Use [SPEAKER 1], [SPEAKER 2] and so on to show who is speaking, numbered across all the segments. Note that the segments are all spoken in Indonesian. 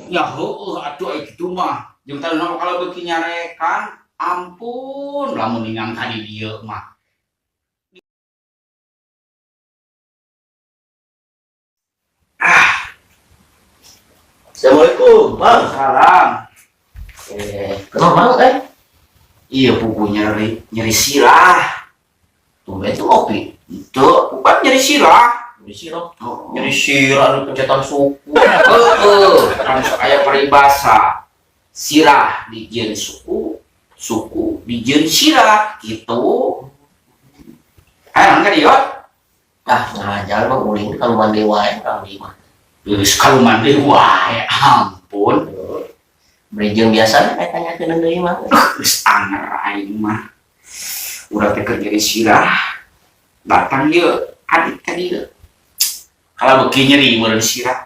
[SPEAKER 1] Ya heueuh atuh aya kitu mah. Jeung tadi kalau beuki nyarekan, ampun lamun ningang tadi dieu mah. Ah,
[SPEAKER 2] Assalamualaikum, Bang.
[SPEAKER 1] salam.
[SPEAKER 2] Kenapa Bang,
[SPEAKER 1] Iya pupu nyeri sirah.
[SPEAKER 2] tumben tuh kopi.
[SPEAKER 1] Itu bukan nyeri sirah.
[SPEAKER 2] Di sirup.
[SPEAKER 1] Oh,
[SPEAKER 2] Jadi sirah di pencetan suku.
[SPEAKER 1] kan kayak peribahasa. Sirah dijieun suku, suku dijieun sirah gitu. Ayo angkat ieu.
[SPEAKER 2] Ah, ngajar Bang uling kalau mandi wae kali mah.
[SPEAKER 1] Geus kaluman deui wae, ampun.
[SPEAKER 2] Beri jeung biasa kayak tanyakeun deui mah.
[SPEAKER 1] Geus anger aing mah. Urang teh keur nyeri sirah. Datang ieu adik ka dieu. Kalau beuki nyeri meureun sirah.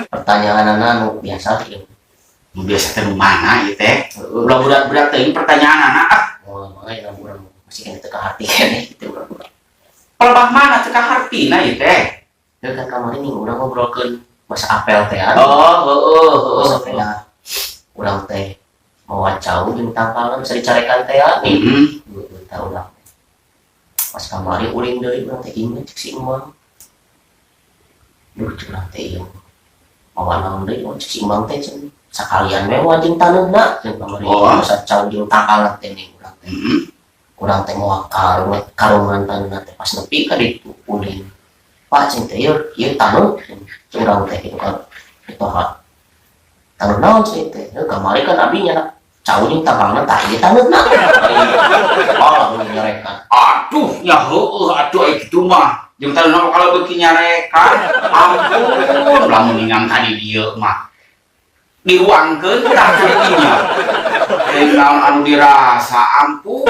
[SPEAKER 2] Pertanyaan anu biasa kieu.
[SPEAKER 1] Biasa teh mana ieu teh? Ulah budak-budak teh pertanyaan anak.
[SPEAKER 2] Oh, makanya urang masih kena teka hati kan gitu urang.
[SPEAKER 1] Pelebah mana teh ka hartina ieu teh?
[SPEAKER 2] Ya kan kemarin nih urang ngobrolkeun masa apel teh anu.
[SPEAKER 1] Oh,
[SPEAKER 2] Teh urang teh mau wacau jeung tangkalan bisa dicarekan teh anu. Tahu lah. Pas kamari uling deui urang teh inget cek si Imang. Duh curang teh ieu. Mawana deui cek si Imang teh cenah sakalian mewah jeung taneuna jeung kamari masa cau jeung tangkalan teh ning urang teh. Urang teh moal karungan taneuna teh pas nepi ka ditu uling. Pak cing teh ieu taneuk urang teh kitu kan. Itu ha. Taneuk naon cing teh? Kamari kan abi nyana cau jeung tangkalan tah ieu taneuna. Oh, nyarekan.
[SPEAKER 1] aduh nya heueuh atuh aya kitu mah. Jeung tadi kalau beuki nyarekan, ampun lamun ningang tadi dieu mah. Diruangkeun tah kieu nya. Naon anu dirasa ampun.